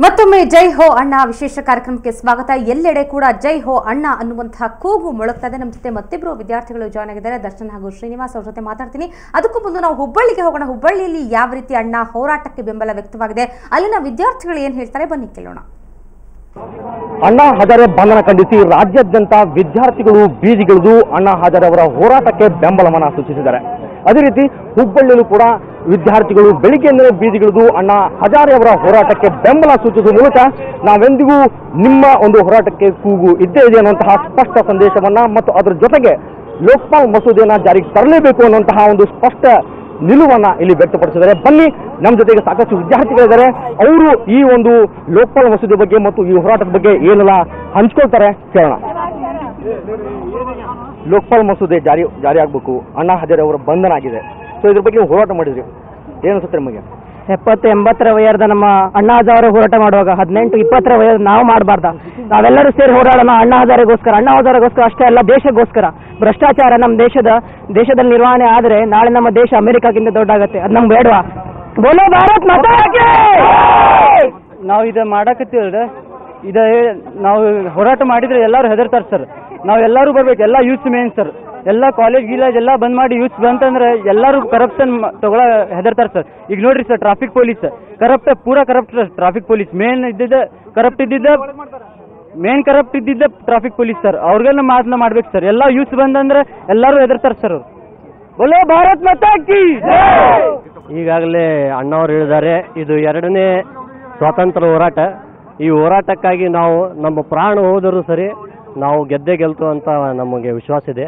ಮತ್ತೊಮ್ಮೆ ಜೈ ಹೋ ಅಣ್ಣ ವಿಶೇಷ ಕಾರ್ಯಕ್ರಮಕ್ಕೆ ಸ್ವಾಗತ. ಎಲ್ಲೆಡೆ ಕೂಡ ಜೈ ಹೋ ಅಣ್ಣ ಅನ್ನುವಂತಹ ಕೂಗು ಮೊಳಗ್ತಾ ಇದೆ. ನಮ್ಮ ಜೊತೆ ಮತ್ತಿಬ್ಬರು ವಿದ್ಯಾರ್ಥಿಗಳು ಜಾಯ್ನ್ ಆಗಿದ್ದಾರೆ, ದರ್ಶನ್ ಹಾಗೂ ಶ್ರೀನಿವಾಸ್. ಅವ್ರ ಜೊತೆ ಮಾತಾಡ್ತೀನಿ. ಅದಕ್ಕೂ ಮುಂದೆ ನಾವು ಹುಬ್ಬಳ್ಳಿಗೆ ಹೋಗೋಣ. ಹುಬ್ಬಳ್ಳಿಯಲ್ಲಿ ಯಾವ ರೀತಿ ಅಣ್ಣ ಹೋರಾಟಕ್ಕೆ ಬೆಂಬಲ ವ್ಯಕ್ತವಾಗಿದೆ, ಅಲ್ಲಿನ ವಿದ್ಯಾರ್ಥಿಗಳು ಏನು ಹೇಳ್ತಾರೆ ಬನ್ನಿ ಕೇಳೋಣ. ಅಣ್ಣಾ ಹಜಾರೆ ಬಂಧನ ಖಂಡಿಸಿ ರಾಜ್ಯಾದ್ಯಂತ ವಿದ್ಯಾರ್ಥಿಗಳು ಬೀದಿಗಿಳಿದು ಅಣ್ಣಾ ಹಜಾರೆ ಅವರ ಹೋರಾಟಕ್ಕೆ ಬೆಂಬಲವನ್ನು ಸೂಚಿಸಿದ್ದಾರೆ. ಅದೇ ರೀತಿ ಹುಬ್ಬಳ್ಳಿಯಲ್ಲೂ ಕೂಡ ವಿದ್ಯಾರ್ಥಿಗಳು ಬೆಳಿಗ್ಗೆಯಿಂದಲೇ ಬೀದಿಗಿಳಿದು ಅಣ್ಣಾ ಹಜಾರೆ ಅವರ ಹೋರಾಟಕ್ಕೆ ಬೆಂಬಲ ಸೂಚಿಸುವ ಮೂಲಕ ನಾವೆಂದಿಗೂ ನಿಮ್ಮ ಒಂದು ಹೋರಾಟಕ್ಕೆ ಕೂಗು ಇದ್ದೇ ಇದೆ ಅನ್ನುವಂತಹ ಸ್ಪಷ್ಟ ಸಂದೇಶವನ್ನ ಮತ್ತು ಅದರ ಜೊತೆಗೆ ಲೋಕಪಾಲ್ ಮಸೂದೆಯನ್ನ ಜಾರಿಗೆ ತರಲೇಬೇಕು ಅನ್ನುವಂತಹ ಒಂದು ಸ್ಪಷ್ಟ ನಿಲುವನ್ನ ಇಲ್ಲಿ ವ್ಯಕ್ತಪಡಿಸಿದ್ದಾರೆ. ಬನ್ನಿ, ನಮ್ಮ ಜೊತೆಗೆ ಸಾಕಷ್ಟು ವಿದ್ಯಾರ್ಥಿಗಳಿದ್ದಾರೆ. ಅವರು ಈ ಒಂದು ಲೋಕಪಾಲ್ ಮಸೂದೆ ಬಗ್ಗೆ ಮತ್ತು ಈ ಹೋರಾಟದ ಬಗ್ಗೆ ಏನೆಲ್ಲ ಹಂಚ್ಕೊಳ್ತಾರೆ ಕೇಳೋಣ. ಲೋಕಪಾಲ್ ಮಸೂದೆ ಜಾರಿ ಆಗಬೇಕು, ಅಣ್ಣಾ ಹಜಾರೆ ಅವರ ಬಂಧನ ಆಗಿದೆ. ಸೊ ಇದ್ರ ಬಗ್ಗೆ ಹೋರಾಟ ಮಾಡಿದ್ರಿ, ಏನು ಅನ್ಸುತ್ತೆ ನಮಗೆ? 70-80 ವಯಸ್ಸದ ನಮ್ಮ ಅಣ್ಣಾ ಹಜಾರೆ ಹೋರಾಟ ಮಾಡುವಾಗ 18-20 ವಯಸ್ಸು ನಾವು ಮಾಡಬಾರ್ದ. ನಾವೆಲ್ಲರೂ ಸೇರಿ ಹೋರಾಡೋಣ ಅಣ್ಣಾ ಹಜಾರೆಗೋಸ್ಕರ ಅಷ್ಟೇ ಅಲ್ಲ, ದೇಶಕ್ಕೋಸ್ಕರ. ಭ್ರಷ್ಟಾಚಾರ ನಮ್ಮ ದೇಶದಲ್ಲಿ ನಿರ್ವಹಣೆ ಆದ್ರೆ ನಾಳೆ ನಮ್ಮ ದೇಶ ಅಮೆರಿಕಾಗಿಂತ ದೊಡ್ಡಾಗತ್ತೆ. ಅದು ನಮ್ಗೆ ಬೇಡವಾ? ಬೋಲೋ ಭಾರತ್ ಮಾತಾ ಕಿ! ನಾವು ಇದು ಮಾಡಕತ್ತೀವಲ್ರ, ನಾವು ಹೋರಾಟ ಮಾಡಿದ್ರೆ ಎಲ್ಲರೂ ಹೆದರ್ತಾರೆ ಸರ್. ನಾವೆಲ್ಲರೂ ಬರ್ಬೇಕು, ಎಲ್ಲ ಯೂತ್ ಮೇನ್ ಸರ್. ಎಲ್ಲ ಕಾಲೇಜ್ ಎಲ್ಲ ಬಂದ್ ಮಾಡಿ ಯೂತ್ ಬಂತಂದ್ರೆ ಎಲ್ಲರೂ ಕರಪ್ಷನ್ ತಗೊಳ ಹೆದರ್ತಾರೆ ಸರ್. ಈಗ ನೋಡ್ರಿ ಸರ್, ಟ್ರಾಫಿಕ್ ಪೊಲೀಸ್ ಪೂರಾ corrupt traffic police. Main corrupt ಇದ್ದಿದ್ದ ಟ್ರಾಫಿಕ್ ಪೊಲೀಸ್ ಸರ್. ಅವ್ರಿಗೆಲ್ಲ ಮಾತನ್ನ ಮಾಡ್ಬೇಕು ಸರ್. ಎಲ್ಲ ಯೂತ್ ಬಂದಂದ್ರೆ ಎಲ್ಲರೂ ಹೆದರ್ತಾರೆ ಸರ್. ಅವ್ರು ಬೋಲೋ ಭಾರತ್ ಮಾತಾ ಕಿ! ಈಗಾಗಲೇ ಅಣ್ಣವ್ರು ಹೇಳಿದ್ದಾರೆ, ಇದು 2ನೇ ಸ್ವಾತಂತ್ರ್ಯ ಹೋರಾಟ. ಈ ಹೋರಾಟಕ್ಕಾಗಿ ನಾವು ನಮ್ಮ ಪ್ರಾಣ ಹೋದರೂ ಸರಿ ನಾವು ಗೆಲ್ತು ಅಂತ ನಮಗೆ ವಿಶ್ವಾಸ ಇದೆ.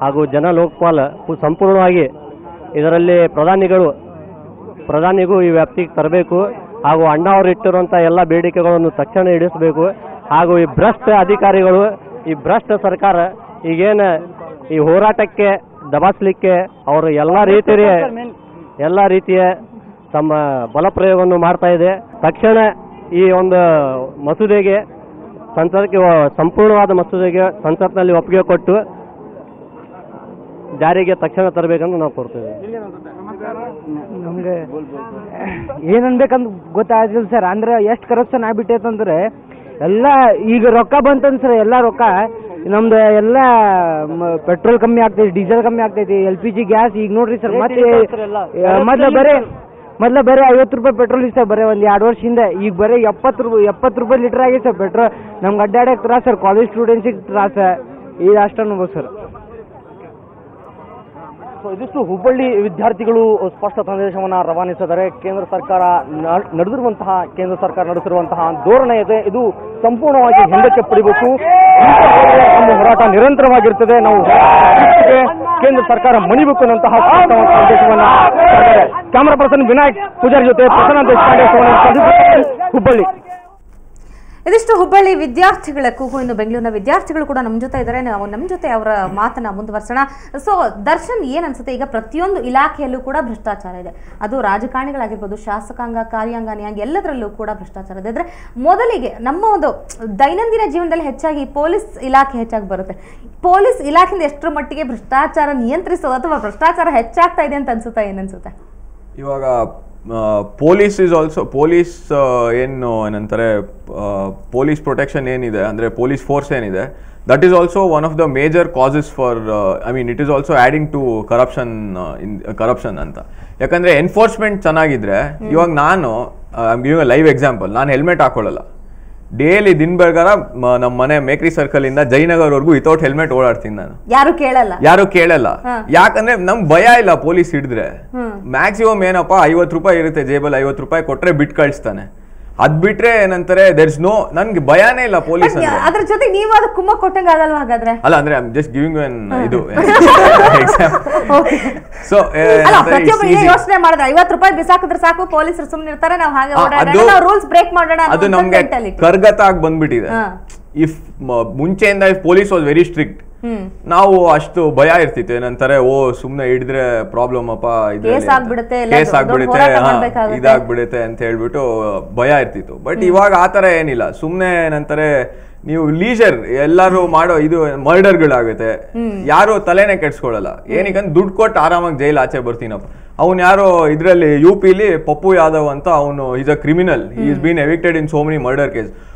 ಹಾಗೂ ಜನ ಲೋಕಪಾಲ್ ಸಂಪೂರ್ಣವಾಗಿ ಇದರಲ್ಲಿ ಪ್ರಧಾನಿಗೂ ಈ ವ್ಯಾಪ್ತಿಗೆ ತರಬೇಕು. ಹಾಗೂ ಅಣ್ಣಾ ಅವರು ಇಟ್ಟಿರುವಂಥ ಎಲ್ಲ ಬೇಡಿಕೆಗಳನ್ನು ತಕ್ಷಣ ಈಡೇರಿಸಬೇಕು. ಹಾಗೂ ಈ ಭ್ರಷ್ಟ ಅಧಿಕಾರಿಗಳು, ಈ ಭ್ರಷ್ಟ ಸರ್ಕಾರ ಈಗೇನು ಈ ಹೋರಾಟಕ್ಕೆ ದಬಾಯಿಸಲಿಕ್ಕೆ ಅವರು ಎಲ್ಲ ರೀತಿಯ ತಮ್ಮ ಬಲಪ್ರಯೋಗವನ್ನು ಮಾಡ್ತಾ ಇದೆ. ತಕ್ಷಣ ಈ ಒಂದು ಮಸೂದೆಗೆ ಸಂಪೂರ್ಣವಾದ ಮಸೂದೆಗೆ ಸಂಸತ್ನಲ್ಲಿ ಒಪ್ಪಿಗೆ ಕೊಟ್ಟು ಜಾರಿಗೆ ತಕ್ಷಣ ತರಬೇಕಂತ ನಾವು ಕೊಡ್ತೇವೆ. ನಮ್ಗೆ ಏನನ್ಬೇಕಂತ ಗೊತ್ತಾಗಿಲ್ಲ ಸರ್. ಅಂದ್ರೆ ಎಷ್ಟು ಕರಪ್ಷನ್ ಆಗ್ಬಿಟ್ಟೈತಂದ್ರೆ ಎಲ್ಲ ಈಗ ರೊಕ್ಕ ಬಂತಂದ್ರೆ ಎಲ್ಲ ರೊಕ್ಕ ನಮ್ದು ಎಲ್ಲ ಪೆಟ್ರೋಲ್ ಕಮ್ಮಿ ಆಗ್ತೈತಿ, ಡೀಸೆಲ್ ಕಮ್ಮಿ ಆಗ್ತೈತಿ, LPG ಗ್ಯಾಸ್. ಈಗ ನೋಡ್ರಿ ಸರ್, ಮತ್ತೆ ಮೊದಲ ಬರೀ 50 ರೂಪಾಯಿ ಪೆಟ್ರೋಲ್ ಇತ್ತು ಸರ್, ಬರೀ ಒಂದು 2 ವರ್ಷ ಹಿಂದೆ. ಈಗ ಬರೀ 70 ರೂಪಾಯಿ ಲೀಟರ್ ಆಗೈತೆ ಸರ್ ಪೆಟ್ರೋಲ್. ನಮ್ಗೆ ಅಡ್ಡಾಡಕ್ಕೆ ತ್ರಾಸ ಸರ್, ಕಾಲೇಜ್ ಸ್ಟೂಡೆಂಟ್ಸಿಗೆ ತ್ರಾಸ. ಈಗ ಅಷ್ಟು ಅನ್ಬೋದು ಸರ್. ಇದಿಷ್ಟು ಹುಬ್ಬಳ್ಳಿ ವಿದ್ಯಾರ್ಥಿಗಳು ಸ್ಪಷ್ಟ ಸಂದೇಶವನ್ನು ರವಾನಿಸಿದ್ದಾರೆ. ಕೇಂದ್ರ ಸರ್ಕಾರ ನಡೆಸಿರುವಂತಹ ಧೋರಣೆ ಇದೆ, ಇದು ಸಂಪೂರ್ಣವಾಗಿ ಹಿಂದಕ್ಕೆ ಪಡಿಬೇಕು. ನಮ್ಮ ಹೋರಾಟ ನಿರಂತರವಾಗಿರ್ತದೆ. ನಾವು ಕೇಂದ್ರ ಸರ್ಕಾರ ಮಣಿಬೇಕು ಅನ್ನುವಂತಹ ಸಂದೇಶವನ್ನು ಕ್ಯಾಮರಾ ಪರ್ಸನ್ ವಿನಾಯಕ್ ಪೂಜಾರಿ ಜೊತೆ ಪ್ರಸನ್ನ ದೇಶಪಾಂಡೆ, ಹುಬ್ಬಳ್ಳಿ. ಇದಿಷ್ಟು ಹುಬ್ಬಳ್ಳಿ ವಿದ್ಯಾರ್ಥಿಗಳ ಕೂಗು. ಇನ್ನು ಬೆಂಗಳೂರಿನ ವಿದ್ಯಾರ್ಥಿಗಳು ಕೂಡ ನಮ್ಮ ಜೊತೆ ಇದ್ದಾರೆ. ನಾವು ನಮ್ಮ ಜೊತೆ ಅವರ ಮಾತನ್ನ ಮುಂದುವರ್ಸೋಣ. ಸೊ ದರ್ಶನ್, ಏನ್ ಅನ್ಸುತ್ತೆ, ಈಗ ಪ್ರತಿಯೊಂದು ಇಲಾಖೆಯಲ್ಲೂ ಕೂಡ ಭ್ರಷ್ಟಾಚಾರ ಇದೆ. ಅದು ರಾಜಕಾರಣಿಗಳಾಗಿರ್ಬೋದು, ಶಾಸಕಾಂಗ, ಕಾರ್ಯಾಂಗ, ನ್ಯಾಯಾಂಗ, ಎಲ್ಲದರಲ್ಲೂ ಕೂಡ ಭ್ರಷ್ಟಾಚಾರ ಇದೆ. ಅಂದ್ರೆ ಮೊದಲಿಗೆ ನಮ್ಮ ಒಂದು ದೈನಂದಿನ ಜೀವನದಲ್ಲಿ ಹೆಚ್ಚಾಗಿ ಪೊಲೀಸ್ ಇಲಾಖೆ ಹೆಚ್ಚಾಗಿ ಬರುತ್ತೆ. ಪೊಲೀಸ್ ಇಲಾಖೆಯಿಂದ ಎಷ್ಟರ ಮಟ್ಟಿಗೆ ಭ್ರಷ್ಟಾಚಾರ ನಿಯಂತ್ರಿಸೋದು ಅಥವಾ ಭ್ರಷ್ಟಾಚಾರ ಹೆಚ್ಚಾಗ್ತಾ ಇದೆ ಅಂತ ಅನ್ಸುತ್ತಾ, ಏನನ್ಸುತ್ತೆ? ಇವಾಗ ಪೊಲೀಸ್ ಏನಂತಾರೆ, ಪೊಲೀಸ್ ಪ್ರೊಟೆಕ್ಷನ್ ಏನಿದೆ ಅಂದರೆ ಪೊಲೀಸ್ ಫೋರ್ಸ್ ಏನಿದೆ, that is also one of the major causes for it is also adding to corruption ಅಂತ. ಯಾಕಂದರೆ ಎನ್ಫೋರ್ಸ್ಮೆಂಟ್ ಚೆನ್ನಾಗಿದ್ರೆ, ಇವಾಗ ನಾನು ಗಿವಿಂಗ್ ಅ ಲೈವ್ ಎಕ್ಸಾಂಪಲ್, ನಾನು ಹೆಲ್ಮೆಟ್ ಹಾಕೊಳ್ಳಲ್ಲ. ಡೈಲಿ ದಿನ ಬೆಳಗಾರ ನಮ್ಮ ಮನೆ ಮೇಕ್ರಿ ಸರ್ಕಲ್ ಇಂದ ಜಯನಗರ್ವರೆಗೂ ವಿತೌಟ್ ಹೆಲ್ಮೆಟ್ ಓಡಾಡ್ತೀನಿ ನಾನು. ಯಾರು ಕೇಳಲ್ಲ. ಯಾಕಂದ್ರೆ ನಮ್ಗೆ ಭಯ ಇಲ್ಲ. ಪೊಲೀಸ್ ಹಿಡಿದ್ರೆ ಮ್ಯಾಕ್ಸಿಮಮ್ ಏನಪ್ಪಾ 50 ರೂಪಾಯಿ ಇರುತ್ತೆ ಜೇಬಲ್, 50 ರೂಪಾಯಿ ಕೊಟ್ರೆ ಬಿಟ್ಟು ಕಳಿಸ್ತಾನೆ. ಅದ್ ಬಿಟ್ರೆ ಏನಂತಾರೆ, ದೇರ್ ಇಸ್ ನೋ, ನನ್ಗೆ ಭಯಾನೇ ಇಲ್ಲ ಪೊಲೀಸ್. ಅದ್ರ ಜೊತೆ ನೀವು ಅದಕ್ಕೆ ಕುಮ್ಮ ಕೊಟ್ಟಂಗೆ ಆಗಲ್ವಾ ಹಾಗಾದ್ರೆ? ಅಲ್ಲ, ಅಂದ್ರೆ I am just giving one ಇದು ಸೊ ಯೋಚನೆ ಮಾಡಿದ್ರೆ 50 ರೂಪಾಯಿ ಬಿಸಾಕಿದ್ರೆ ಸಾಕು, ಪೊಲೀಸರು ಸುಮ್ಮನೆ ಇರ್ತಾರೆ, ನಾವು ಹಾಗೆ ಓಡಾಡೋಣ, ರೂಲ್ಸ್ ಬ್ರೇಕ್ ಮಾಡೋಣ. ಅದು ನಮ್ಗೆ ಕರ್ಗತ ಆಗಿ ಬಂದ್ಬಿಟ್ಟಿದೆ. ಇಫ್ ಮುಂಚೆಯಿಂದ ಪೊಲೀಸ್ ವಾಸ್ ವೆರಿ ಸ್ಟ್ರಿಕ್ಟ್, ನಾವು ಅಷ್ಟು ಭಯ ಇರ್ತಿತ್ತು. ಏನಂತಾರೆ, ಸುಮ್ನೆ ಹಿಡಿದ್ರೆ ಪ್ರಾಬ್ಲಮ್ ಅಪ್ಪ, ಕೇಸ್ ಆಗ್ಬಿಡುತ್ತೆ, ಇದಾಗ್ಬಿಡುತ್ತೆ ಅಂತ ಹೇಳ್ಬಿಟ್ಟು ಭಯ ಇರ್ತಿತ್ತು. ಬಟ್ ಇವಾಗ ಆತರ ಏನಿಲ್ಲ. ಸುಮ್ನೆ ಏನಂತಾರೆ, ನೀವು ಲೀಜರ್ ಎಲ್ಲಾರು ಮಾಡೋ ಇದು ಮರ್ಡರ್ಗಳಾಗುತ್ತೆ, ಯಾರು ತಲೆನೇ ಕೆಡ್ಸ್ಕೊಳ್ಳಲ್ಲ. ಏನಕ್ಕಂದ್ರೆ ದುಡ್ಡು ಕೊಟ್ಟು ಆರಾಮಾಗಿ ಜೈಲ್ ಆಚೆ ಬರ್ತೀನಪ್ಪ. ಅವ್ನು ಯಾರೋ ಇದರಲ್ಲಿ UP-ಲಿ ಪಪ್ಪು ಯಾದವ್ ಅಂತ ಅವನು is a criminal, is been evicted in so many murder case.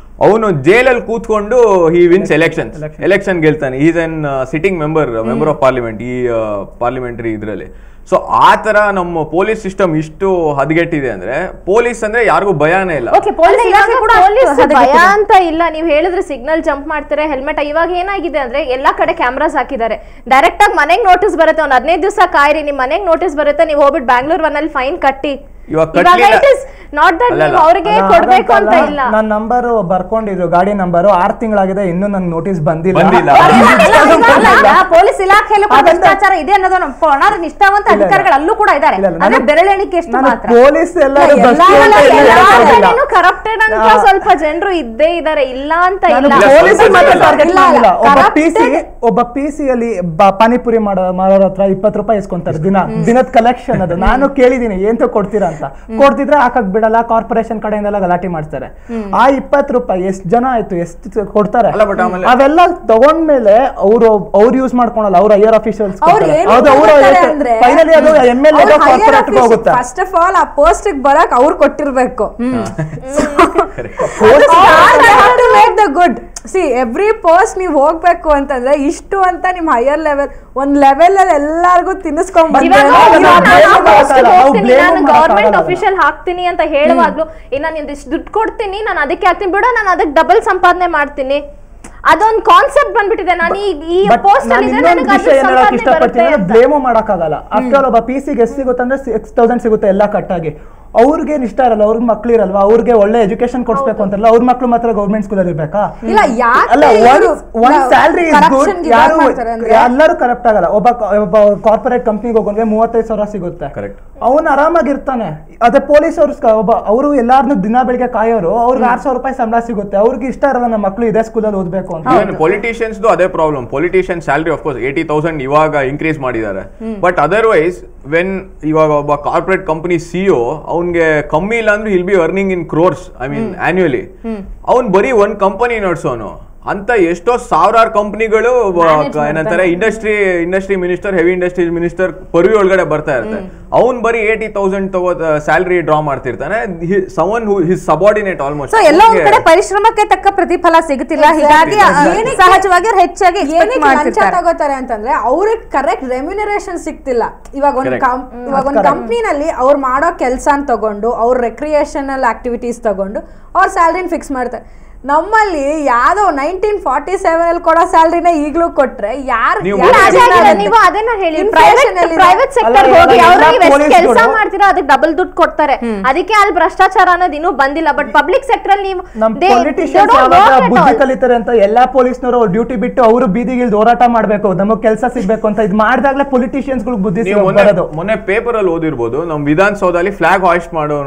ಅವನು ಜೈಲಲ್ಲಿ ಕೂತ್ಕೊಂಡು ಹಿ ವಿನ್ಸ್ ಎಲೆಕ್ಷನ್ ಗೆಲ್ತಾನೆ. Is an sitting member of parliament ಈ ಪಾರ್ಲಿಮೆಂಟರಿ ಇದರಲ್ಲಿ. ಸೊ ಆ ತರ ನಮ್ಮ ಪೊಲೀಸ್ ಸಿಸ್ಟಮ್ ಇಷ್ಟು ಹದಗೆಟ್ಟಿದೆ ಅಂದ್ರೆ, ಪೊಲೀಸ್ ಅಂದ್ರೆ ಯಾರಿಗೂ ಭಯನೇ ಇಲ್ಲ. ಭಯ ಅಂತ ಇಲ್ಲ. ನೀವು ಹೇಳಿದ್ರೆ ಸಿಗ್ನಲ್ ಜಂಪ್ ಮಾಡ್ತಾರೆ, ಹೆಲ್ಮೆಟ್. ಇವಾಗ ಏನಾಗಿದೆ ಅಂದ್ರೆ ಎಲ್ಲಾ ಕಡೆ ಕ್ಯಾಮ್ರಾಸ್ ಹಾಕಿದ್ದಾರೆ. ಡೈರೆಕ್ಟ್ ಆಗಿ ಮನೆಗೆ ನೋಟಿಸ್ ಬರುತ್ತೆ, ಒಂದ್ 15 ದಿವಸ ಕಾಯಿರಿ, ನಿಮ್ ಮನೆಗೆ ನೋಟಿಸ್ ಬರುತ್ತೆ, ನೀವು ಹೋಗ್ಬಿಟ್ಟು ಬ್ಯಾಂಗ್ಳೂರ್ 1 ಫೈನ್ ಕಟ್ಟಿ. ಅವ್ರಿಗೆ ಕೊಡ್ಬೇಕು ಅಂತ ಇಲ್ಲ. ನನ್ನ ನಂಬರ್ ಬರ್ಕೊಂಡಿದ್ರು, ಗಾಡಿ ನಂಬರ್ 6 ತಿಂಗಳಾಗಿದೆ, ಇನ್ನೂ ನನ್ ನೋಟಿಸ್ ಬಂದಿಲ್ಲ. ಪೊಲೀಸ್ ಇಲಾಖೆಯಲ್ಲೂ ಭ್ರಷ್ಟಾಚಾರ ಇದೆ ಅನ್ನೋದು ನಿಷ್ಠಾವಂತ ಅಧಿಕಾರಿಗಳು ಅಲ್ಲೂ ಕೂಡ ಇದ್ದಾರೆ. ಅದೇ ಬೆರಳೆಣಿಕೆ ಎಷ್ಟು ಮಾತ್ರ. ಪೊಲೀಸ್ ಎಲ್ಲರೂ ಕರಪ್ಟೆಡ್ ಅಂತ ಸ್ವಲ್ಪ ಜನರು ಇದ್ದೇ ಇದಾರೆ, ಇಲ್ಲ ಅಂತ ಇಲ್ಲ. ಒಬ್ಬ PC ಅಲ್ಲಿ ಪಾನಿಪುರಿ ಮಾಡೋರ ಹತ್ರ 20 ರೂಪಾಯಿ ಇಸ್ಕೊಂತಾರೆ ದಿನದ ಕಲೆಕ್ಷನ್. ಅದು ನಾನು ಕೇಳಿದೀನಿ ಏನ್ ಕೊಡ್ತೀರಾ ಅಂತ. ಕೊಡ್ತಿದ್ರೆ ಹಾಕಕ್ ಬಿಡಲ್ಲ, ಕಾರ್ಪೊರೇಷನ್ ಕಡೆಯಿಂದೆಲ್ಲ ಗಲಾಟೆ ಮಾಡ್ತಾರೆ. ಆ 20 ರೂಪಾಯಿ ಎಷ್ಟು ಜನ ಆಯ್ತು, ಎಷ್ಟು ಕೊಡ್ತಾರೆ? ಅವೆಲ್ಲ ತಗೊಂಡ್ಮೇಲೆ ಅವ್ರು ಯೂಸ್ ಮಾಡ್ಕೊಳಲ್ಲ, ಅವ್ರ ಹೈಯರ್ ಅಫಿಷಿಯಲ್ಸ್. ಫೈನಲಿ ಅದು MLA ಕಾರ್ಪೊರೇಟ್ ಹೋಗುತ್ತೆ. ಫಸ್ಟ್ ಆಫ್ ಆಲ್ ಆ ಪೋಸ್ಟ್ ಬರಕ್ ಅವ್ರು ಕೊಟ್ಟಿರ್ಬೇಕು. ಗುಡ್ ಸಿ ಎವ್ರಿ ಪೋಸ್ಟ್ ನೀವು ಹೋಗ್ಬೇಕು ಅಂತಂದ್ರೆ ಇಷ್ಟು ಅಂತ ನಿಮ್ ಹೈಯರ್ ಲೆವೆಲ್ ಒಂದ್ ಲೆವೆಲ್ ಅಲ್ಲಿ ಎಲ್ಲಾರ್ಗು ತಿನ್ನಿಸ್ಕೊಂಡ್ ಗವರ್ಮೆಂಟ್ ಅಫಿಷಿಯಲ್ ಹಾಕ್ತೀನಿ ಅಂತ ಹೇಳುವಾಗ್ಲೂ ನಾನು ಇಷ್ಟು ದುಡ್ಡು ಕೊಡ್ತೀನಿ, ನಾನು ಅದಕ್ಕೆ ಹಾಕ್ತೀನಿ, ಬಿಡೋ ನಾನು ಅದಕ್ಕೆ ಡಬಲ್ ಸಂಪಾದನೆ ಮಾಡ್ತೀನಿ. ಅದೊಂದು ಕಾನ್ಸೆಪ್ಟ್ ಬಂದ್ಬಿಟ್ಟಿದೆ. ನಾನು ಈ ಪೋಸ್ಟ್ ಬ್ಲೇಮು ಮಾಡಕ್ಕಾಗಲ್ಲ. ಆಫ್ಟರ್ ಆಲ್ ಒಬ್ಬ PC ಗೆ ಎಷ್ಟು ಸಿಗುತ್ತಂದ್ರೆ 6000 ಸಿಗುತ್ತೆ ಎಲ್ಲ ಕಟ್ಟಾಗಿ. ಅವ್ರಿಗೆ ಇಷ್ಟ ಇರಲ್ಲ, ಅವ್ರಿಗೆ ಮಕ್ಳು ಇರಲ್ವಾ, ಅವ್ರಿಗೆ ಒಳ್ಳೆ ಎಜುಕೇಶನ್ ಕೊಡ್ಸ್ಬೇಕು ಅಂತಾರಲ್ಲ, ಅವ್ರ ಮಕ್ಳು ಮಾತ್ರ ಗೌರ್ಮೆಂಟ್ ಸ್ಕೂಲ್ ಅಲ್ಲಿ ಇರ್ಬೇಕಾ? ಸ್ಯಾಲರಿ ಇಸ್ ಗುಡ್, ಯಾರು ಎಲ್ಲರೂ ಕರಪ್ಟ್ ಆಗಲ್ಲ. ಒಬ್ಬ ಕಾರ್ಪೊರೇಟ್ ಕಂಪ್ನಿಗೆ ಹೋಗೋನ್ಗೆ 35,000 ಸಿಗುತ್ತೆ, ಅವನು ಆರಾಮಾಗಿರ್ತಾನೆ. ಅದೇ ಪೊಲೀಸ್ ಅವರು ಎಲ್ಲಾರನ್ನೂ ದಿನ ಬೆಳಿಗ್ಗೆ ಕಾಯೋರು, ಅವ್ರಿಗೆ 6,000 ರೂಪಾಯಿ ಸಂಬಳ ಸಿಗುತ್ತೆ. ಅವ್ರಿಗೆ ಇಷ್ಟ ಇರಲ್ಲ ನಮ್ಮ ಮಕ್ಳು ಇದೇ ಸ್ಕೂಲಲ್ಲಿ ಓದ್ಬೇಕು ಅಂತ. ಪೊಲಿಟಿಷಿಯನ್ಸ್ ಅದೇ problem. Politician salary of course 80,000 ಇವಾಗ ಇನ್ಕ್ರೀಸ್ ಮಾಡಿದ್ದಾರೆ. ಬಟ್ ಅದರ್ವೈಸ್ ವೆನ್ ಇವಾಗ ಒಬ್ಬ ಕಾರ್ಪೊರೇಟ್ ಕಂಪನಿ CEO ಅವ್ನ್ಗೆ ಕಮ್ಮಿ ಇಲ್ಲ ಅಂದ್ರೆ will be earning in crores, I mean annually. ಅವ್ನ್ ಬರೀ ಒಂದ್ ಕಂಪನಿ ನಡ್ಸೋನು ಅಂತ ಎಷ್ಟೋ ಸಾವಿರಾರು ಕಂಪನಿಗಳು ಏನಂತಾರೆ industry minister, heavy industries minister ಪರ್ವಿ ಒಳಗಡೆ ಬರ್ತಾ ಇರುತ್ತೆ. ಅವ್ನ್ ಬರೀ 80,000 ಸ್ಯಾಲರಿ ಡ್ರಾ ಮಾಡ್ತಿರ್ತಾನೆ. Someone who his subordinate almost. ಎಲ್ಲ ಒಂದ್ ಕಡೆ ಪರಿಶ್ರಮಕ್ಕೆ ತಕ್ಕ ಪ್ರತಿಫಲ ಸಿಗುತ್ತಿಲ್ಲ, ಹೀಗಾಗಿ ಸಹಜವಾಗಿ ಹೆಚ್ಚಾಗಿ ತಗೋತಾರೆ ಅಂತಂದ್ರೆ ಅವ್ರಿಗೆ ಕರೆಕ್ಟ್ ರೆಮ್ಯುನರೇಷನ್ ಸಿಗ್ತಿಲ್ಲ. ಇವಾಗ ಒಂದ್ ಕಂಪ್ನಿನಲ್ಲಿ ಅವ್ರು ಮಾಡೋ ಕೆಲಸ ತಗೊಂಡು ಅವ್ರ ರೆಕ್ರಿಯೇಷನಲ್ ಆಕ್ಟಿವಿಟೀಸ್ ತಗೊಂಡು ಅವ್ರ ಸ್ಯಾಲರಿನ ಫಿಕ್ಸ್ ಮಾಡ್ತಾರೆ. ನಮ್ಮಲ್ಲಿ ಯಾವ್ದೋ 1947 ಅಲ್ಲಿ ಕೊಡೋ ಸ್ಯಾಲರಿನ ಈಗಲೂ ಕೊಟ್ರೆ ಯಾರು? ನೀವು ಅದನ್ನ ಹೇಳಿ, ಪ್ರೈವೇಟ್ ಸೆಕ್ಟರ್ ಹೋಗಿ ಅವ್ರಿಗೆ ಕೆಲಸ ಮಾಡ್ತೀರಾ ಅದಕ್ಕೆ ಡಬಲ್ ದುಡ್ಡು ಕೊಡ್ತಾರೆ. ಅದಕ್ಕೆ ಅಲ್ಲಿ ಭ್ರಷ್ಟಾಚಾರ ಅನ್ನೋದು ಇನ್ನೂ ಬಂದಿಲ್ಲ. ಬಟ್ ಪಬ್ಲಿಕ್ ಸೆಕ್ಟರ್ ಅಲ್ಲಿ ಬುದ್ಧಿ ಕಲಿತಾರೆ ಅಂತ ಎಲ್ಲಾ ಪೊಲೀಸ್ನವರು ಡ್ಯೂಟಿ ಬಿಟ್ಟು ಅವರು ಬೀದಿಗಿಳಿದು ಹೋರಾಟ ಮಾಡ್ಬೇಕು, ನಮಗ್ ಕೆಲಸ ಸಿಗ್ಬೇಕು ಅಂತ ಇದು ಮಾಡಿದಾಗ್ಲೇ ಪೊಲಿಟಿಷಿಯನ್ಸ್ ಬುದ್ಧಿ ಬರೋದು. ಮೊನ್ನೆ ಪೇಪರ್ ಅಲ್ಲಿ ಓದಿರ್ಬೋದು, ನಮ್ ವಿಧಾನಸೌಧದಲ್ಲಿ ಫ್ಲಾಗ್ ಹಾಯ್ಸ್ಟ್ ಮಾಡೋ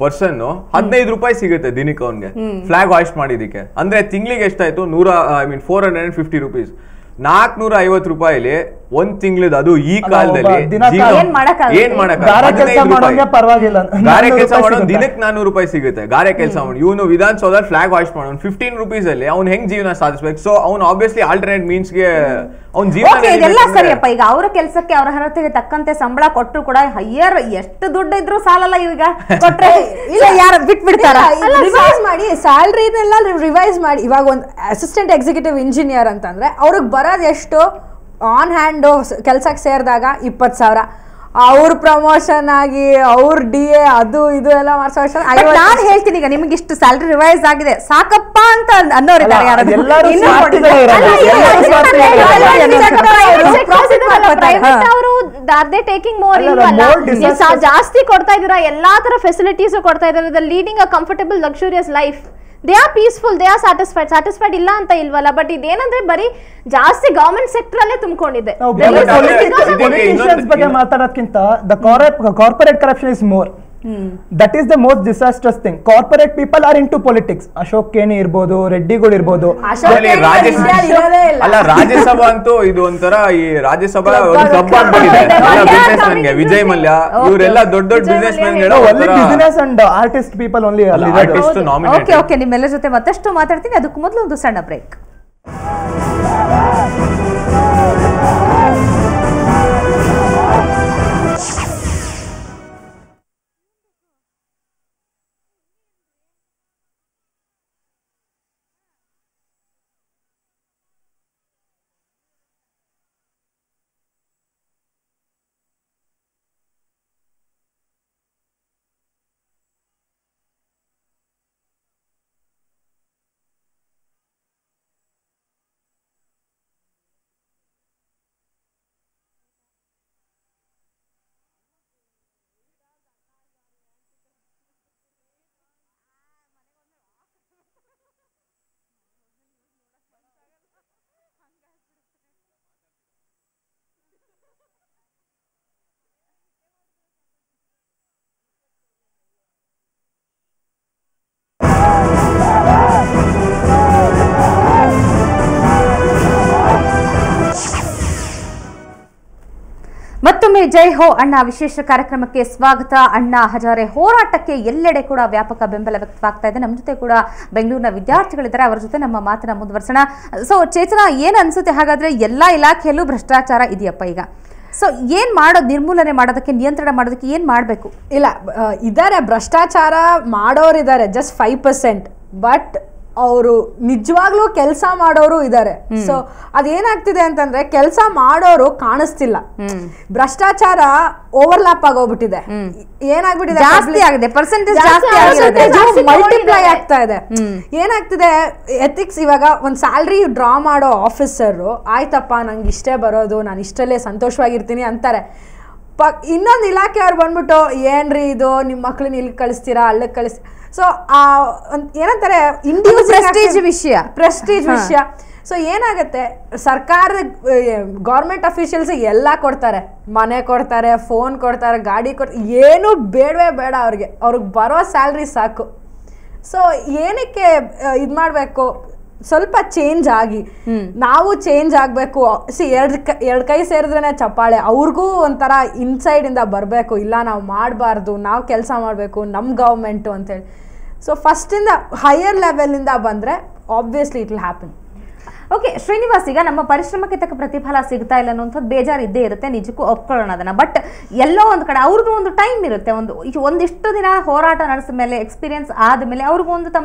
ಪರ್ಸನ್ 15 ರೂಪಾಯಿ ಸಿಗುತ್ತೆ ದಿನಕ್ಕೆ ಅವ್ನಿಗೆ ಫ್ಲಾಗ್ ಹಾಯ್ಸ್ಟ್ ಮಾಡಿದಕ್ಕೆ. ಅಂದ್ರೆ ತಿಂಗಳಿಗೆ ಎಷ್ಟಾಯ್ತು? 450 ರೂಪೀಸ್. 450 ರೂಪಾಯಿಲಿ ಒಂದ್ ತಿಂಗಳದ, ಅದು ಈ ಕಾಲದಲ್ಲಿ ಏನ್ ಮಾಡಕ್ ಗಾರೆ ಕೆಲಸ ಮಾಡೋದು ದಿನಕ್ಕೆ 400 ರೂಪಾಯಿ ಸಿಗುತ್ತೆ. ಗಾರೆ ಕೆಲಸ ಮಾಡಿ ಇವನು ವಿಧಾನಸೌಧ ಫ್ಲಾಗ್ ಹಾಯ್ಸ್ಟ್ ಮಾಡೋನು 15 ರೂಪೀಸ್ ಅಲ್ಲಿ ಅವ್ನು ಹೆಂಗ್ ಜೀವನ ಸಾಧಿಸ್ಬೇಕು? ಸೊ ಅವ್ನು ಆಬ್ವಿಯಸ್ಲಿ ಆಲ್ಟರ್ನೇಟ್ ಮೀನ್ಸ್ ಗೆ ಅವ್ನ ಜೀವನ ಇದೆಲ್ಲ ಸರಿಯಪ್ಪ. ಈಗ ಅವರ ಕೆಲಸಕ್ಕೆ ಅವರ ಅರ್ಹತೆಗೆ ತಕ್ಕಂತೆ ಸಂಬಳ ಕೊಟ್ಟರು ಕೂಡ ಹೈಯರ್ ಎಷ್ಟು ದುಡ್ಡು ಇದ್ರು ಸಾಲಲ್ಲ. ಈಗ ಕೊಟ್ರೆ ಯಾರು ಬಿಟ್ಬಿಡ್ತಾರ? ರಿವೈಸ್ ಮಾಡಿ ಸ್ಯಾಲರಿನೆಲ್ಲ ರಿವೈಸ್ ಮಾಡಿ. ಇವಾಗ ಒಂದು ಅಸಿಸ್ಟೆಂಟ್ ಎಕ್ಸಿಕ್ಯೂಟಿವ್ ಇಂಜಿನಿಯರ್ ಅಂತಂದ್ರೆ ಅವ್ರಿಗೆ ಬರೋದು ಎಷ್ಟು? ಆನ್ ಹ್ಯಾಂಡ್ ಕೆಲ್ಸಕ್ಕೆ ಸೇರಿದಾಗ 20,000, ಅವ್ರ ಪ್ರಮೋಷನ್ ಆಗಿ ಅವ್ರ DA ಅದು ಇದು ಎಲ್ಲ ನಾನು ಹೇಳ್ತೀನಿ, ಈಗ ನಿಮ್ಗೆ ಇಷ್ಟು ಸ್ಯಾಲರಿ ರಿವೈಸ್ ಆಗಿದೆ ಸಾಕಪ್ಪ ಅಂತ ಅನ್ನೋರಿದ್ದಾರೆ. ಜಾಸ್ತಿ ಕೊಡ್ತಾ ಇದೀರಾ, ಎಲ್ಲಾ ತರ ಫೆಸಿಲಿಟೀಸ್ ಕೊಡ್ತಾ ಇದಾರೆ, leading a comfortable luxurious life. They are peaceful, they are satisfied ಇಲ್ಲ ಅಂತ ಇಲ್ವಲ್ಲ. ಬಟ್ ಇದೇನಂದ್ರೆ ಬರೀ ಜಾಸ್ತಿ ಗವರ್ಮೆಂಟ್ ಸೆಕ್ಟರ್ ಅಲ್ಲೇ ತುಂಬಿಕೊಂಡಿದೆ. ಬಗ್ಗೆ ಮಾತಾಡೋದಕ್ಕಿಂತ the corporate corruption is more. That is the most disastrous thing. Corporate people are into politics. Ashok Kheny ಇರ್ಬೋದು, ರೆಡ್ಡಿಗಳು ಇರ್ಬೋದು. ಅಲ್ಲ, ರಾಜ್ಯಸಭಾ ಅಂತೂ ಇದು ಒಂಥರ ಈ ರಾಜ್ಯಸಭಾ ಬಿಸ್ನೆಸ್ ಮ್ಯಾನ್ಗೆ ವಿಜಯ್ ಮಲ್ಯ ಇವರೆಲ್ಲ ದೊಡ್ಡ ಬಿಸ್ನೆಸ್ ಮ್ಯಾನ್ಗಳು, business and artist people only. Okay, ನಿಮ್ಮೆಲ್ಲರ ಜೊತೆ ಮತ್ತಷ್ಟು ಮಾತಾಡ್ತೀನಿ. ಅದಕ್ಕೂ ಮೊದಲು ಒಂದು ಸಣ್ಣ ಬ್ರೇಕ್. ಮತ್ತೊಮ್ಮೆ ಜೈ ಹೋ ಅಣ್ಣ ವಿಶೇಷ ಕಾರ್ಯಕ್ರಮಕ್ಕೆ ಸ್ವಾಗತ. ಅಣ್ಣಾ ಹಜಾರೆ ಹೋರಾಟಕ್ಕೆ ಎಲ್ಲೆಡೆ ಕೂಡ ವ್ಯಾಪಕ ಬೆಂಬಲ ವ್ಯಕ್ತವಾಗ್ತಾ ಇದೆ. ನಮ್ಮ ಜೊತೆ ಕೂಡ ಬೆಂಗಳೂರಿನ ವಿದ್ಯಾರ್ಥಿಗಳಿದ್ದಾರೆ, ಅವರ ಜೊತೆ ನಮ್ಮ ಮಾತನ್ನ ಮುಂದುವರ್ಸೋಣ. ಸೊ ಚೇತನ, ಏನ್ ಅನ್ಸುತ್ತೆ ಹಾಗಾದ್ರೆ ಎಲ್ಲಾ ಇಲಾಖೆಯಲ್ಲೂ ಭ್ರಷ್ಟಾಚಾರ ಇದೆಯಪ್ಪ ಈಗ? ಸೊ ಏನ್ ಮಾಡೋದು, ನಿರ್ಮೂಲನೆ ಮಾಡೋದಕ್ಕೆ, ನಿಯಂತ್ರಣ ಮಾಡೋದಕ್ಕೆ ಏನ್ ಮಾಡ್ಬೇಕು? ಇಲ್ಲ, ಇದಾರೆ ಭ್ರಷ್ಟಾಚಾರ ಮಾಡೋರಿದ್ದಾರೆ, ಜಸ್ಟ್ 5%. ಬಟ್ ಅವರು ನಿಜವಾಗ್ಲೂ ಕೆಲಸ ಮಾಡೋರು ಇದ್ದಾರೆ. ಸೊ ಅದೇನಾಗ್ತಿದೆ ಅಂತಂದ್ರೆ ಕೆಲಸ ಮಾಡೋರು ಕಾಣಿಸ್ತಿಲ್ಲ, ಭ್ರಷ್ಟಾಚಾರ ಓವರ್ಲ್ಯಾಪ್ ಆಗೋಗ್ಬಿಟ್ಟಿದೆ. ಏನಾಗ್ಬಿಟ್ಟಿದೆ, ಜಾಸ್ತಿ ಆಗಿದೆ, ಪರ್ಸೆಂಟೇಜ್ ಮಲ್ಟಿಪ್ಲೈ ಆಗ್ತಾ ಇದೆ. ಏನಾಗ್ತಿದೆ, ಎಥಿಕ್ಸ್ ಇವಾಗ ಒಂದ್ ಸ್ಯಾಲ್ರಿ ಡ್ರಾ ಮಾಡೋ ಆಫೀಸರ್ ಆಯ್ತಪ್ಪ ನಂಗೆ ಇಷ್ಟೇ ಬರೋದು, ನಾನು ಇಷ್ಟಲ್ಲೇ ಸಂತೋಷವಾಗಿರ್ತೀನಿ ಅಂತಾರೆ. ಇನ್ನೊಂದು ಇಲಾಖೆಯವ್ರು ಬಂದ್ಬಿಟ್ಟು ಏನ್ರಿ ಇದು, ನಿಮ್ಮ ಮಕ್ಳನ್ನ ಇಲ್ಲಿ ಕಳಿಸ್ತೀರಾ, ಅಲ್ಲಿಗೆ ಕಳಿಸ್ತೀರಾ. ಸೊ ಏನಂತಾರೆ, ಪ್ರೆಸ್ಟೀಜ್ ವಿಷಯ. ಸೊ ಏನಾಗುತ್ತೆ, ಸರ್ಕಾರ ಗೌರ್ಮೆಂಟ್ ಅಫಿಷಿಯಲ್ಸ್ ಎಲ್ಲ ಕೊಡ್ತಾರೆ, ಮನೆ ಕೊಡ್ತಾರೆ, ಫೋನ್ ಕೊಡ್ತಾರೆ, ಗಾಡಿ ಕೊಡ್ತಾರೆ, ಏನು ಬೇಡವೇ ಬೇಡ ಅವ್ರಿಗೆ ಬರೋ ಸ್ಯಾಲ್ರಿ ಸಾಕು. ಸೊ ಏನಕ್ಕೆ ಇದು ಮಾಡಬೇಕು, ಸ್ವಲ್ಪ ಚೇಂಜ್ ಆಗಿ ನಾವು ಚೇಂಜ್ ಆಗಬೇಕು. ಎರಡು ಕೈ ಸೇರಿದ್ರೇನೆ ಚಪ್ಪಾಳೆ, ಅವ್ರಿಗೂ ಒಂಥರ ಇನ್ಸೈಡ್ ಇಂದ ಬರಬೇಕು, ಇಲ್ಲ ನಾವು ಮಾಡಬಾರ್ದು, ನಾವು ಕೆಲಸ ಮಾಡಬೇಕು, ನಮ್ಮ ಗೌರ್ಮೆಂಟು ಅಂತೇಳಿ. ಸೊ ಫಸ್ಟಿಂದ ಹೈಯರ್ ಲೆವೆಲಿಂದ ಬಂದರೆ obviously it will happen. Okay Srinivas, ಈಗ ನಮ್ಮ ಪರಿಶ್ರಮಕ್ಕೆ ತಕ್ಕ ಪ್ರತಿಫಲ ಸಿಗ್ತಾ ಇಲ್ಲ ಅನ್ನೋಂಥದ್ದು ಬೇಜಾರು ಇದ್ದೇ ಇರುತ್ತೆ, ನಿಜಕ್ಕೂ ಒಪ್ಕೊಳ್ಳೋಣ ಅದನ್ನ. ಬಟ್ ಎಲ್ಲೋ ಒಂದು ಕಡೆ ಅವ್ರಿಗೂ ಒಂದು ಟೈಮ್ ಇರುತ್ತೆ, ಒಂದಿಷ್ಟು ದಿನ ಹೋರಾಟ ನಡೆಸಿದ ಮೇಲೆ, ಎಕ್ಸ್ಪೀರಿಯನ್ಸ್ ಆದಮೇಲೆ ಅವ್ರಿಗೂ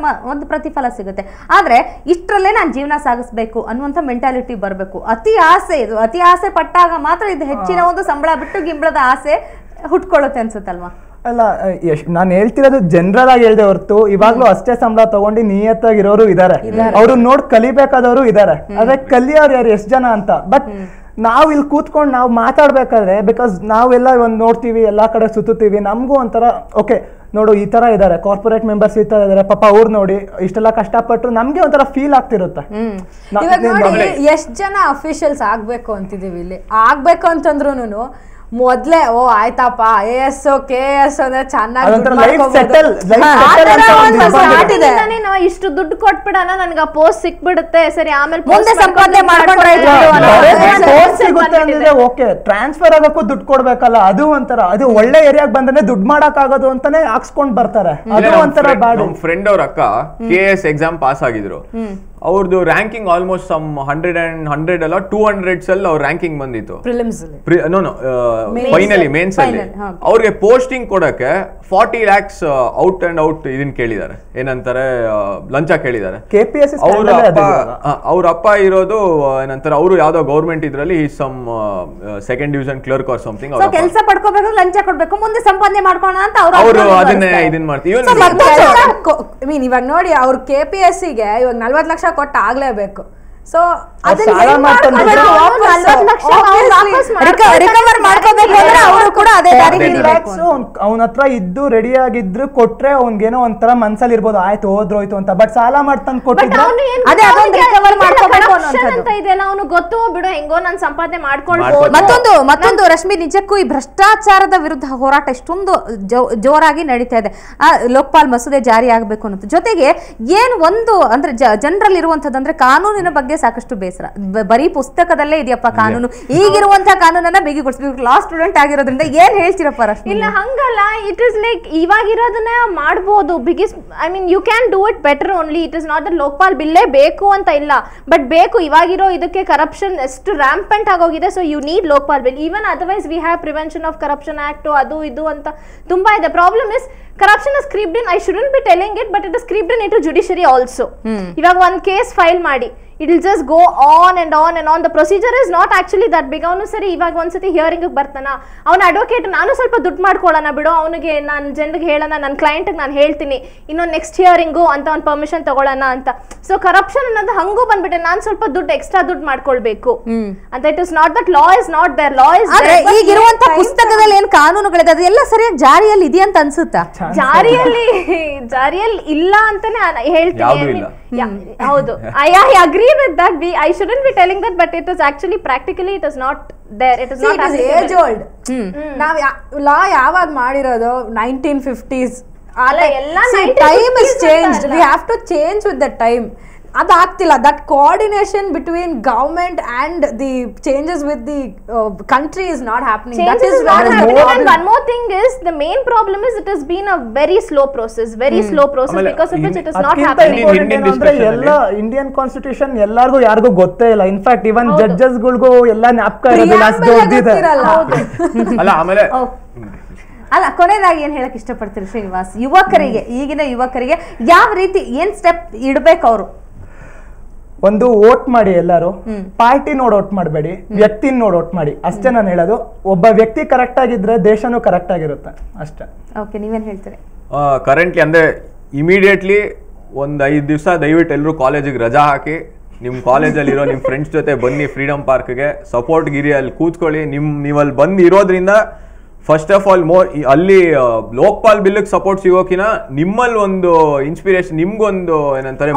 ಒಂದು ಪ್ರತಿಫಲ ಸಿಗುತ್ತೆ. ಆದ್ರೆ ಇಷ್ಟರಲ್ಲೇ ನಾನು ಜೀವನ ಸಾಗಿಸ್ಬೇಕು ಅನ್ನುವಂಥ ಮೆಂಟಾಲಿಟಿ ಬರಬೇಕು. ಅತಿ ಆಸೆ ಪಟ್ಟಾಗ ಮಾತ್ರ ಇದು ಹೆಚ್ಚಿನ ಒಂದು ಸಂಬಳ ಬಿಟ್ಟು ಗಿಂಬಳದ ಆಸೆ ಹುಟ್ಕೊಳ್ಳುತ್ತೆ ಅನ್ಸುತ್ತಲ್ವಾ? ಅಲ್ಲ, ನಾನು ಹೇಳ್ತಿರೋದು ಜನರಲ್ ಆಗಿ ಹೇಳ್ದೆ ಹೊರತು ಇವಾಗ್ಲೂ ಅಷ್ಟೇ ಸಂಬಳ ತಗೊಂಡು ನಿಯತ್ತಾಗಿರೋರು ಇದಾರೆ, ಅವ್ರು ನೋಡ್ ಕಲಿಬೇಕಾದವರು ಇದಾರೆ. ಆದ್ರೆ ಕಲಿಯೋರು ಯಾರು, ಎಷ್ಟು ಜನ ಅಂತ. ಬಟ್ ನಾವ್ ಇಲ್ಲಿ ಕೂತ್ಕೊಂಡು ನಾವು ಮಾತಾಡ್ಬೇಕಾದ್ರೆ, ಬಿಕಾಸ್ ನಾವೆಲ್ಲ ಒಂದ್ ನೋಡ್ತೀವಿ, ಎಲ್ಲಾ ಕಡೆ ಸುತ್ತೀವಿ, ನಮ್ಗೂ ಒಂಥರ ಓಕೆ ನೋಡು ಈ ತರ ಇದಾರೆ, ಕಾರ್ಪೊರೇಟ್ ಮೆಂಬರ್ಸ್ ಈ ತರ ಇದಾರೆ, ಪಾಪ ಅವ್ರು ನೋಡಿ ಇಷ್ಟೆಲ್ಲ ಕಷ್ಟಪಟ್ಟರು, ನಮ್ಗೆ ಒಂಥರ ಫೀಲ್ ಆಗ್ತಿರುತ್ತೆ. ಎಷ್ಟ್ ಜನ ಅಫಿಷಿಯಲ್ಸ್ ಆಗ್ಬೇಕು ಅಂತಿದೀವಿ ಇಲ್ಲಿ, ಆಗ್ಬೇಕು ಅಂತಂದ್ರೂನು ಮೊದ್ಲೇ ಆಯ್ತಪ್ಪ AS KS ಅಂದ್ರೆ ಚೆನ್ನಾಗಿ ಇಷ್ಟು ದುಡ್ಡು ಕೊಟ್ಬಿಡೋಣ, ನನ್ಗೆ ಆ ಪೋಸ್ಟ್ ಸಿಕ್ಬಿಡುತ್ತೆ, ಸರಿ ಆಮೇಲೆ ಮುಂದೆ ಸಂಪಾದನೆ ಓಕೆ, ಟ್ರಾನ್ಸ್ಫರ್ ಆಗಕ್ಕೂ ದುಡ್ಡು ಕೊಡ್ಬೇಕಲ್ಲ, ಅದು ಒಂಥರ, ಅದು ಒಳ್ಳೆ ಏರಿಯಾಗ ಬಂದ್ರೆ ದುಡ್ಡು ಮಾಡಕ್ ಆಗೋದು ಅಂತಾನೆ ಹಾಕ್ಸ್ಕೊಂಡ್ ಬರ್ತಾರೆ. ಅದು ಒಂಥರ ಬ್ಯಾಡ್. ನಮ್ ಫ್ರೆಂಡ್ ಅವ್ರ ಅಕ್ಕ KS ಎಕ್ಸಾಮ್ ಪಾಸ್ ಆಗಿದ್ರು, ಅವ್ರದ್ದು ರ್ಯಾಂಕಿಂಗ್ ಆಲ್ಮೋಸ್ಟ್ ಸಮ್ 100 ಅಲ್ಲ 200s ಅಲ್ಲಿ ಅವ್ರ ರ್ಯಾಂಕಿಂಗ್ ಬಂದಿತ್ತು. ಫೈನಲಿ ಮೇನ್ಸ್ ಅಲ್ಲಿ ಅವ್ರಿಗೆ ಪೋಸ್ಟಿಂಗ್ ಕೊಡಕ್ಕೆ 40 lakhs ಔಟ್ ಅಂಡ್ ಔಟ್ ಇದನ್ ಕೇಳಿದ್ದಾರೆ, ಏನಂತಾರೆ ಲಂಚ ಕೇಳಿದ್ದಾರೆ. ಅವ್ರ ಅಪ್ಪ ಇರೋದು ಏನಂತಾರೆ, ಅವರು ಯಾವ್ದೋ ಗೌರ್ಮೆಂಟ್ ಇದ್ರಲ್ಲಿ some second division clerk or something. ಕೆಲಸ ಪಡ್ಕೋಬೇಕು, ಲಂಚ ಕೊಡ್ಬೇಕು, ಮುಂದೆ ಸಂಪಾದನೆ ಮಾಡ್ಕೋಣ ಅಂತ ಅವರು ಅದನ್ನೇ ಇದನ್ ಮಾಡ್ತೀವಿ. ಇವಾಗ ನೋಡಿ, ಅವ್ರ KPSC ಗೆ ಇವಾಗ 40 ಲಕ್ಷ ಕೊಟ್ಟು ಆಗ್ಲೇಬೇಕು. ಸೊ ಅವನ ಹತ್ರ ಇದ್ದು ರೆಡಿ ಆಗಿದ್ರು ಕೊಟ್ರೆ ಅವ್ನ್ಗೇನೋ ಒಂಥರ ಮನ್ಸಲ್ಲಿ ಇರ್ಬೋದು, ಆಯ್ತು ಹೋದ್ರೋಯ್ತು ಅಂತ. ಬಟ್ ಸಾಲ ಮಾಡ್ತಾನೆ ಕೊಟ್ಟಿದ್ರೆ ಅವನು ಗೊತ್ತು ಬಿಡು, ಹೆಂಗೋ ನಾನು ಸಂಪಾದನೆ ಮಾಡ್ಕೊಳ್ಬಹುದು. ಮತ್ತೊಂದು ರಶ್ಮಿ, ನಿಜಕ್ಕೂ ಈ ಭ್ರಷ್ಟಾಚಾರದ ವಿರುದ್ಧ ಹೋರಾಟ ಎಷ್ಟೊಂದು ಜೋರಾಗಿ ನಡೀತಾ ಇದೆ. ಲೋಕಪಾಲ್ ಮಸೂದೆ ಜಾರಿ ಆಗಬೇಕು ಅನ್ನೋದು ಜೊತೆಗೆ ಏನು ಒಂದು ಅಂದ್ರೆ ಜನರಲ್ಲಿ ಇರುವಂತದ್ದು ಅಂದ್ರೆ ಕಾನೂನಿನ ಬಗ್ಗೆ ಸಾಕಷ್ಟು ಬೇಸರ. ಬರೀ ಪುಸ್ತಕದಲ್ಲೇ ಇದೆಯಪ್ಪ ಕಾನೂನು, ಈಗಿರುವಂತಹ ಕಾನೂನನ್ನ ಬಿಗಿಗೊಳಿಸಬೇಕು. ಲಾ ಸ್ಟೂಡೆಂಟ್ ಆಗಿರೋದ್ರಿಂದ ಏನ್ ಹೇಳ್ತೀರಪ್ಪ ರಶ್ಮಿ? ಇಲ್ಲ ಹಂಗಲ್ಲ, ಇಟ್ ಇಸ್ ಲೈಕ್ ಇವಾಗಿರೋದನ್ನ ಮಾಡ್ಬೋದು. I mean you can do it better only. It is not the Lokpal ಬಿಲ್ಲೇ ಬೇಕು ಅಂತ ಇಲ್ಲ, ಬಟ್ ಬೇಕು. ಇವಾಗಿರೋ ಇದಕ್ಕೆ ಕರಪ್ಷನ್ ಎಷ್ಟು ರ್ಯಾಂಪೆಂಟ್ ಆಗೋಗಿದೆ. So you need Lokpal bill. Even otherwise we have prevention of corruption act, ಅದು ಇದು ಅಂತ ತುಂಬಾ ಇದೆ. Problem is corruption is creeped in. I shouldn't be telling it, but it is creeped in into judiciary also. ಇವಾಗ ಒಂದು case file ಮಾಡಿ, it will just go on and on and on. The procedure is not actually that big. ಅವನು ಸರಿ ಇವಾಗ ಒಂದ್ಸತಿ hearing ಬರ್ತಾನ, ಅವನ advocate ನಾನು ಸ್ವಲ್ಪ ದುಡ್ಡು ಮಾಡ್ಕೊಳ್ಳೋಣ ಬಿಡು, ಅವನಿಗೆ ನಾನು ಜನರಿಗೆ ಹೇಳೋಣ, ನನ್ನ ಕ್ಲೈಂಟ್ಗೆ ನಾನು ಹೇಳ್ತೀನಿ, ಇನ್ನೊಂದು ನೆಕ್ಸ್ಟ್ ಹಿಯರಿಂಗು ಅಂತ ಒಂದು ಪರ್ಮಿಷನ್ ತಗೊಳ್ಳೋಣ ಅಂತ. ಸೊ ಕರಪ್ಷನ್ ಅನ್ನೋದು ಹಂಗೂ ಬಂದ್ಬಿಟ್ಟೆ, ನಾನು ಸ್ವಲ್ಪ ಎಕ್ಸ್ಟ್ರಾ ದುಡ್ಡು ಮಾಡ್ಕೊಳ್ಬೇಕು ಅಂತ. It is not that law is not there. Law is ಈಗಿರುವಂತ ಪುಸ್ತಕದಲ್ಲಿ ಏನ್ ಕಾನೂನುಗಳಿದೆ ಅದೆಲ್ಲ ಸರಿಯಾಗಿ ಜಾರಿಯಲ್ಲಿ ಇದೆಯಾ ಅಂತ ಅನ್ಸುತ್ತಾ? ಜಾರಿಯಲ್ಲಿ ಇಲ್ಲ ಅಂತಾನೆ ಹೇಳ್ತೀನಿ. ಹೌದು, I agree with that. I shouldn't be telling that, but it is actually practically it is not there. It is not age old. Now law ಯಾವಾಗ ಮಾಡಿರೋದು 1950s. Time is changed. We have to change with the time. ಅದಾಗ್ತಿಲ್ಲ. That coordination between government and the changes with the country is not happening. Changes that is is not happening. And one more thing is, the main problem is it has been a very slow process, because of which it is not ಅದಕ್ಕಿಂತ happening. Important ಏನು ಅಂದ್ರೆ ಎಲ್ಲ Indian constitution ಎಲ್ಲರಿಗೂ ಯಾರಿಗೂ ಗೊತ್ತೇ ಇಲ್ಲ. In fact ಇವನ್ judges ಗಳಿಗೂ ಎಲ್ಲ ಜ್ಞಾಪಕ ಇರೋದಿಲ್ಲ, ಅಷ್ಟು ದೊಡ್ಡದಿದೆ. ಅಲ್ಲ ಆಮೇಲೆ ಅಲ್ಲ, ಕೊನೆಯದಾಗಿ ಏನ್ ಹೇಳಕ್ ಇಷ್ಟಪಡ್ತೀರಿ ಶ್ರೀನಿವಾಸ್? ಯುವಕರಿಗೆ, ಈಗಿನ ಯುವಕರಿಗೆ ಯಾವ ರೀತಿ ಏನ್ ಸ್ಟೆಪ್ ಇಡ್ಬೇಕು ಅವರು? ಒಂದು ವೋಟ್ ಮಾಡಿ, ಎಲ್ಲರೂ ಪಾರ್ಟಿ ನೋಡಿ ವೋಟ್ ಮಾಡಬೇಡಿ, ವ್ಯಕ್ತಿ ನೋಡಿ ವೋಟ್ ಮಾಡಿ, ಅಷ್ಟೇ ನಾನು ಹೇಳೋದು. ಒಬ್ಬ ವ್ಯಕ್ತಿ ಕರೆಕ್ಟ್ ಆಗಿದ್ರೆ ದೇಶನೂ ಕರೆಕ್ಟ್ ಆಗಿರುತ್ತೆ ಅಷ್ಟೇ. ಓಕೆ, ನೀವೇನ್ ಹೇಳ್ತೀರಿ? ಕರೆಂಟ್ಲಿ ಅಂದ್ರೆ ಇಮಿಡಿಯೇಟ್ಲಿ ಒಂದು 5 ದಿವಸ ದಯವಿಟ್ಟು ಎಲ್ಲರೂ ಕಾಲೇಜಿಗೆ ರಜಾ ಹಾಕಿ ನಿಮ್ಮ ಕಾಲೇಜಲ್ಲಿರೋ ನಿಮ್ಮ ಫ್ರೆಂಡ್ಸ್ ಜೊತೆ ಬನ್ನಿ ಫ್ರೀಡಮ್ ಪಾರ್ಕ್ಗೆ, ಸಪೋರ್ಟ್ ಗಿರಿ ಅಲ್ಲಿ ಕೂತ್ಕೊಳ್ಳಿ. ನೀವಲ್ಲಿ ಬಂದು ಇರೋದ್ರಿಂದ ಫಸ್ಟ್ ಆಫ್ ಆಲ್ ಅಲ್ಲಿ ಲೋಕಪಾಲ್ ಬಿಲ್ಗೆ ಸಪೋರ್ಟ್ ಸಿಗೋಕಿನ ನಿಮ್ಮಲ್ಲಿ ಒಂದು ಇನ್ಸ್ಪಿರೇಷನ್, ನಿಮ್ಗೊಂದು ಏನಂತಾರೆ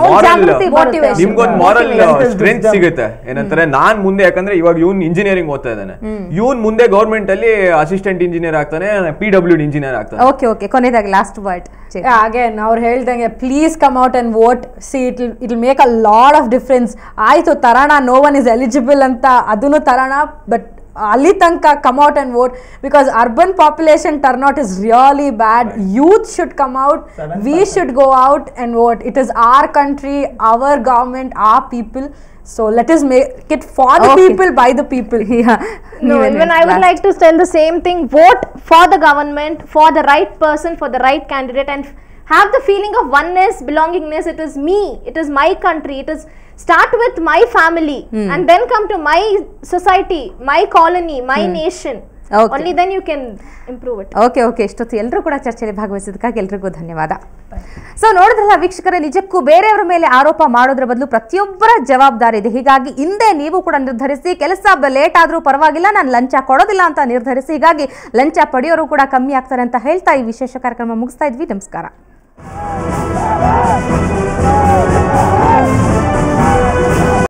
ನಿಮ್ಗೊಂದು ಮಾರಲ್ ಸ್ಟ್ರೆಂತ್ ಸಿಗುತ್ತೆ. ಏನಂತಾರೆ ನಾನ್ ಮುಂದೆ, ಯಾಕಂದ್ರೆ ಇವಾಗ ಇವ್ನ್ ಇಂಜಿನಿಯರಿಂಗ್ ಓದ್ತಾ ಇದ್ದಾನೆ, ಇವ್ನ್ ಮುಂದೆ ಗವರ್ಮೆಂಟ್ ಅಲ್ಲಿ ಅಸಿಸ್ಟೆಂಟ್ ಇಂಜಿನಿಯರ್ ಆಗ್ತಾನೆ, PWD ಇಂಜಿನಿಯರ್ ಆಗ್ತಾನೆ. ಓಕೆ ಓಕೆ, ಕೊನೆಯದಾಗಿ ಲಾಸ್ಟ್ ವರ್ಡ್. ಅಗೇನ್ ಅವ್ರು ಹೇಳ್ದಂಗೆ please come out and vote. See it will make a lot of difference. ಆಯ್ತು ತರೋಣ, ನೋ ಒನ್ ಇಸ್ ಎಲಿಜಿಬಲ್ ಅಂತ ಅದನ್ನು ತರೋಣ, ಬಟ್ ಅಲ್ಲಿ ತನಕ come out and vote, because urban population turn out is really bad. Youth should come out, we should go out and vote. It is our country, hour government, are people. So let us make it for the people, by the people. No, even I would like to tell the same thing. Vote for the government, for the right person, for the right candidate, and have the feeling of oneness, belongingness. It is me, it is my country, it is start with my family and then come to my society, my colony, my nation. Only then you can improve it. Okay okay, ಇಷ್ಟೊತ್ತು ಎಲ್ಲರೂ ಕೂಡ ಚರ್ಚೆಯಲ್ಲಿ ಭಾಗವಹಿಸಿದ್ದಕ್ಕಾಗಿ ಎಲ್ರಿಗೂ ಧನ್ಯವಾದ. So ನೋಡಿದ್ರಲ್ಲ ವೀಕ್ಷಕರೇ, ನಿಜಕ್ಕೂ ಬೇರೆಯವರ ಮೇಲೆ ಆರೋಪ ಮಾಡೋದ್ರ ಬದಲು ಪ್ರತಿಯೊಬ್ಬರ ಜವಾಬ್ದಾರಿ ಇದೆ. ಹೀಗಾಗಿ ಹಿಂದೆ ನೀವು ಕೂಡ ನಿರ್ಧರಿಸಿ, ಕೆಲಸ ಲೇಟ್ ಆದ್ರೂ ಪರವಾಗಿಲ್ಲ, ನಾನು ಲಂಚ ಕೊಡೋದಿಲ್ಲ ಅಂತ ನಿರ್ಧರಿಸಿ. ಹೀಗಾಗಿ ಲಂಚ ಪಡೆಯೋರು ಕೂಡ ಕಮ್ಮಿ ಆಗ್ತಾರೆ ಅಂತ ಹೇಳ್ತಾ ಈ ವಿಶೇಷ ಕಾರ್ಯಕ್ರಮ ಮುಗಿಸ್ತಾ ಇದ್ವಿ. ನಮಸ್ಕಾರ.